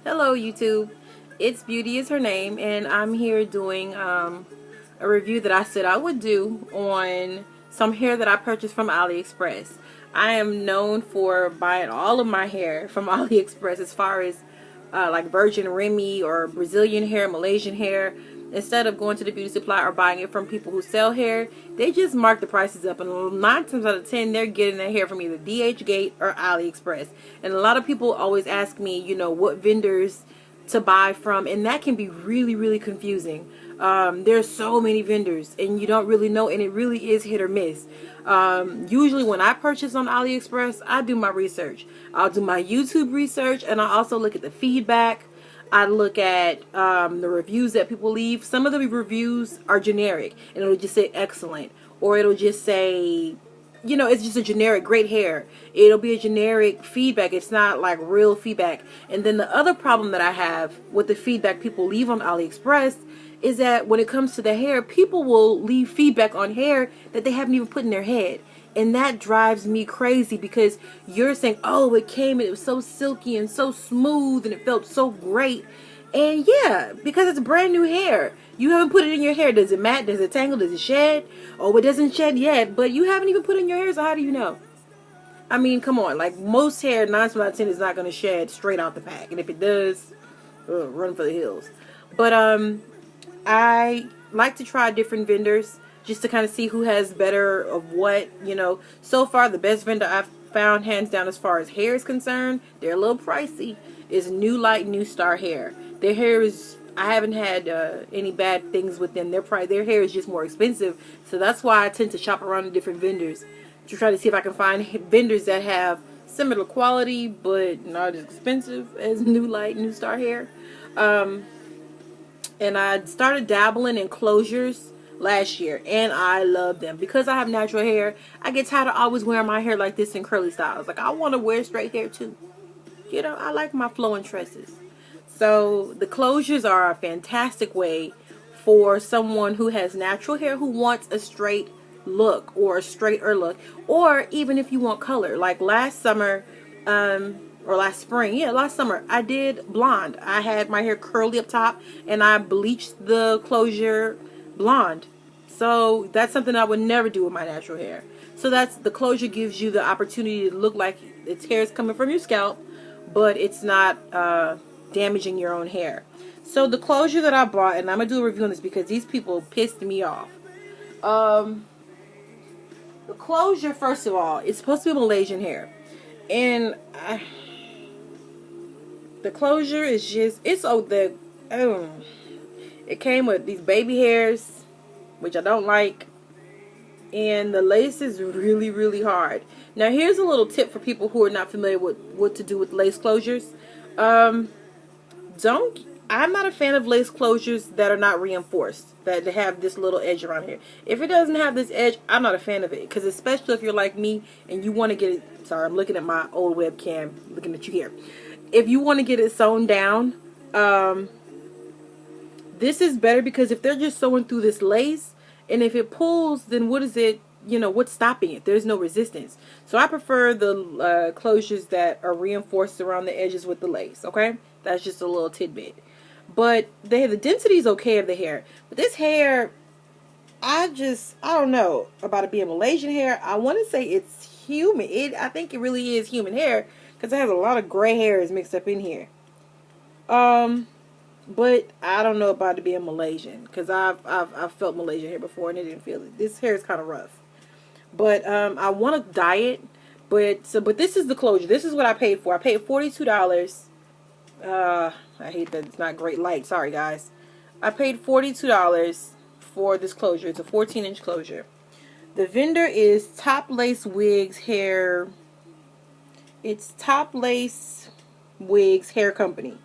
Hello YouTube, it's Beauty is her name, and I'm here doing a review that I said I would do on some hair that I purchased from AliExpress. I am known for buying all of my hair from AliExpress, as far as like virgin Remy or Brazilian hair, Malaysian hair. Instead of going to the beauty supply or buying it from people who sell hair, they just mark the prices up, and 9 times out of 10 they're getting their hair from either DH Gate or AliExpress. And a lot of people always ask me, what vendors to buy from, and that can be really confusing. There's so many vendors and you don't really know, and it really is hit or miss. Usually when I purchase on AliExpress, I do my research. I'll do my YouTube research, and I also look at the feedback. I look at the reviews that people leave. Some of the reviews are generic, and it'll just say excellent, or it'll just say, it's just a generic great hair. It'll be a generic feedback. It's not like real feedback. And then the other problem that I have with the feedback people leave on AliExpress is that when it comes to the hair, people will leave feedback on hair that they haven't even put in their head. And that drives me crazy, because you're saying, oh, it came and it was so silky and so smooth and it felt so great. And yeah, because it's brand new hair. You haven't put it in your hair. Does it mat? Does it tangle? Does it shed? Oh, it doesn't shed yet, but you haven't even put it in your hair, so how do you know? I mean, come on. Like, most hair, 9 times out of 10 is not going to shed straight out the pack. And if it does, run for the hills. But I like to try different vendors, just to kind of see who has better of what, So far, the best vendor I've found, hands down, as far as hair is concerned, they're a little pricey, is New Light New Star Hair. Their hair is, I haven't had any bad things with them. Their hair is just more expensive, so that's why I tend to shop around to different vendors to try to see if I can find vendors that have similar quality but not as expensive as New Light New Star Hair. And I started dabbling in closures last year, and I love them. Because I have natural hair, I get tired of always wearing my hair like this in curly styles. Like, I want to wear straight hair too. I like my flowing tresses. So the closures are a fantastic way for someone who has natural hair who wants a straight look, or a straighter look, or even if you want color. Like last summer, or last spring, last summer, I did blonde. I had my hair curly up top, and I bleached the closure blonde. So that's something I would never do with my natural hair. So the closure gives you the opportunity to look like its hair is coming from your scalp, but it's not damaging your own hair. So the closure that I bought, and I'm gonna do a review on this because these people pissed me off. The closure, first of all, it's supposed to be Malaysian hair, and the closure is just, it came with these baby hairs, which I don't like, and the lace is really hard. Now here's a little tip for people who are not familiar with what to do with lace closures. I'm not a fan of lace closures that are not reinforced, that have this little edge around here. If it doesn't have this edge, I'm not a fan of it, because especially if you're like me and you want to get it, sorry, I'm looking at my old webcam, looking at you here. If you want to get it sewn down, this is better, because if they're just sewing through this lace, and if it pulls, then what is it, what's stopping it? There's no resistance. So I prefer the closures that are reinforced around the edges with the lace, okay? That's just a little tidbit. But the density is okay of the hair. But this hair, I don't know about it being Malaysian hair. I want to say it's human. I think it really is human hair, because it has a lot of gray hairs mixed up in here. But I don't know about it being Malaysian, because I've felt Malaysian hair before and I didn't feel it. This hair is kind of rough. But I want to dye it. But this is the closure. This is what I paid for. I paid $42. I hate that it's not great light. Sorry guys. I paid $42 for this closure. It's a 14-inch closure. The vendor is Top Lace Wigs Hair. It's Top Lace Wigs Hair Company.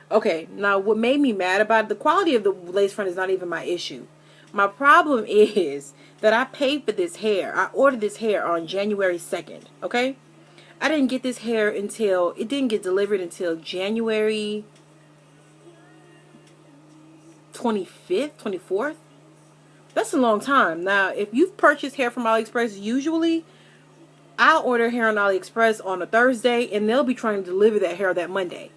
Okay, now what made me mad about it, the quality of the lace front is not even my issue. My problem is that I paid for this hair. I ordered this hair on January 2nd, okay? I didn't get this hair until, it didn't get delivered until January 25th, 24th. That's a long time. Now, if you've purchased hair from AliExpress, usually I'll order hair on AliExpress on a Thursday, and they'll be trying to deliver that hair that Monday.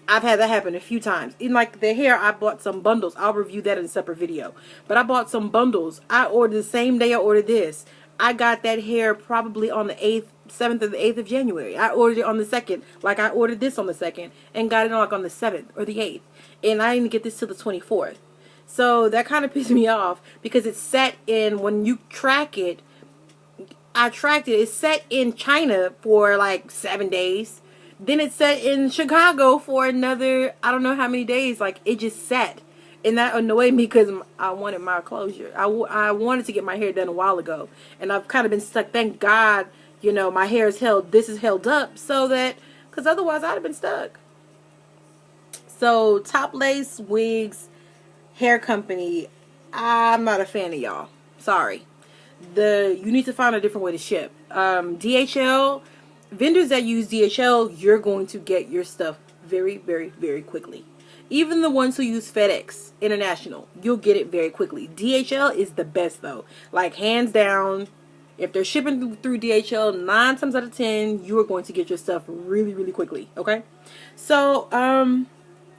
I've had that happen a few times. In like the hair, I bought some bundles. I'll review that in a separate video. But I bought some bundles. I ordered the same day I ordered this. I got that hair probably on the 8th, 7th or the 8th of January. I ordered it on the 2nd. Like I ordered this on the 2nd and got it on like on the 7th or the 8th. And I didn't get this till the 24th. So that kind of pissed me off because it's set in, when you track it, I tracked it. It's set in China for like 7 days. Then it's set in Chicago for another, I don't know how many days. Like, it just sat. And that annoyed me because I wanted my closure. I wanted to get my hair done a while ago. And I've kind of been stuck. Thank God, you know, my hair is held, this is held up so that, because otherwise I'd have been stuck. So, Top Lace Wigs Hair Company, I'm not a fan of y'all. Sorry. You need to find a different way to ship. DHL, vendors that use DHL, you're going to get your stuff very, very, very quickly. Even the ones who use FedEx International, you'll get it very quickly. DHL is the best though. Like, hands down, if they're shipping through DHL, 9 times out of 10, you are going to get your stuff really, really quickly. Okay? So,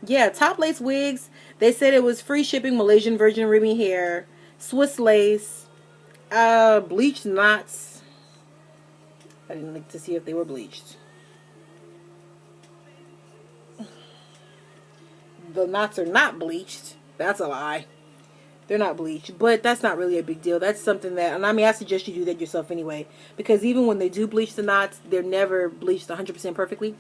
yeah, Top Lace Wigs, they said it was free shipping, Malaysian virgin ribbon hair, Swiss lace, bleached knots. I didn't look to see if they were bleached. The knots are not bleached. That's a lie. They're not bleached, but that's not really a big deal. That's something that, and I mean, I suggest you do that yourself anyway, because even when they do bleach the knots, they're never bleached 100% perfectly.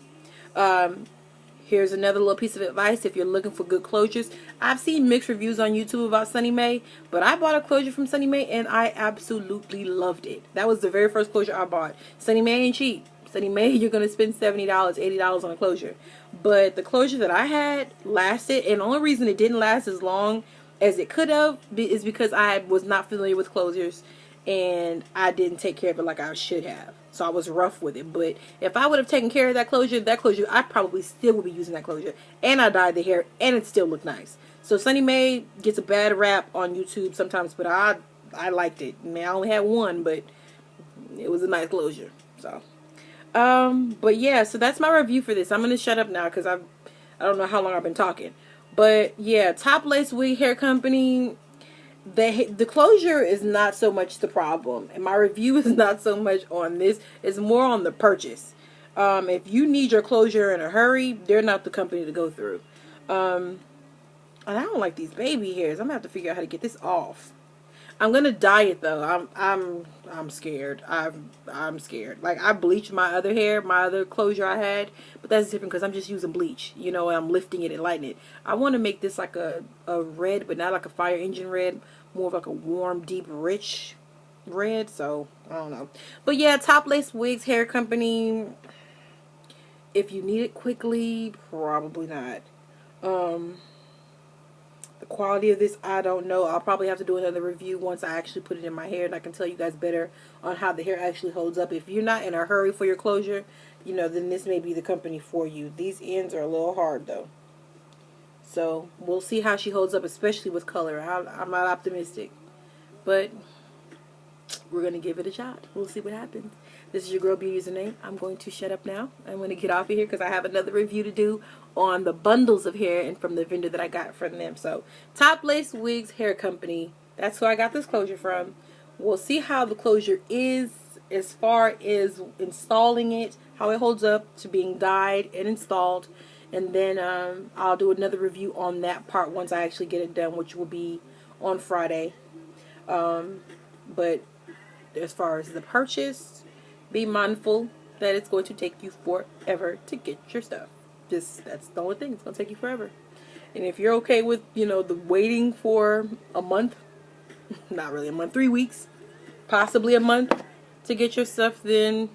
Here's another little piece of advice if you're looking for good closures. I've seen mixed reviews on YouTube about Sunny May, but I bought a closure from Sunny May and I absolutely loved it. That was the very first closure I bought. Sunny May ain't cheap. Sunny May, you're going to spend $70, $80 on a closure. But the closure that I had lasted, and the only reason it didn't last as long as it could have is because I was not familiar with closures and I didn't take care of it like I should have. So I was rough with it. But if I would have taken care of that closure, I probably still would be using that closure. And I dyed the hair, and it still looked nice. So Sunny May gets a bad rap on YouTube sometimes, but I liked it. I mean, I only had one, but it was a nice closure. So, but yeah, so that's my review for this. I'm going to shut up now because I don't know how long I've been talking. But yeah, Top Lace Wig Hair Company, the closure is not so much the problem, and my review is not so much on this. It's more on the purchase. If you need your closure in a hurry, they're not the company to go through. And I don't like these baby hairs. I'm gonna have to figure out how to get this off. I'm gonna dye it though. I'm scared. I'm scared. Like, I bleached my other hair, my other closure I had, but that's different because I'm just using bleach. You know, I'm lifting it and lightening it. I want to make this like a red, but not like a fire engine red. More of like a warm, deep, rich red. So I don't know. But yeah, Top Lace Wigs Hair Company. If you need it quickly, probably not. The quality of this, I don't know. I'll probably have to do another review once I actually put it in my hair, and I can tell you guys better on how the hair actually holds up. If you're not in a hurry for your closure, you know, then this may be the company for you. These ends are a little hard though. So we'll see how she holds up, especially with color. I'm not optimistic, but we're going to give it a shot. We'll see what happens. This is your girl Beauty Username. I'm going to shut up now. I'm going to get off of here because I have another review to do on the bundles of hair and from the vendor that I got from them. So, Top Lace Wigs Hair Company. That's who I got this closure from. We'll see how the closure is as far as installing it, how it holds up to being dyed and installed. And then I'll do another review on that part once I actually get it done, which will be on Friday. But as far as the purchase, be mindful that it's going to take you forever to get your stuff. That's the only thing. It's going to take you forever. And if you're okay with, you know, the waiting for a month, not really a month, 3 weeks, possibly a month to get your stuff, then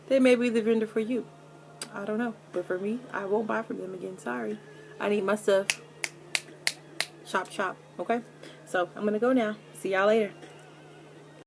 they may be the vendor for you. I don't know. But for me, I won't buy from them again. Sorry. I need my stuff. Chop, chop. Okay? So, I'm going to go now. See y'all later.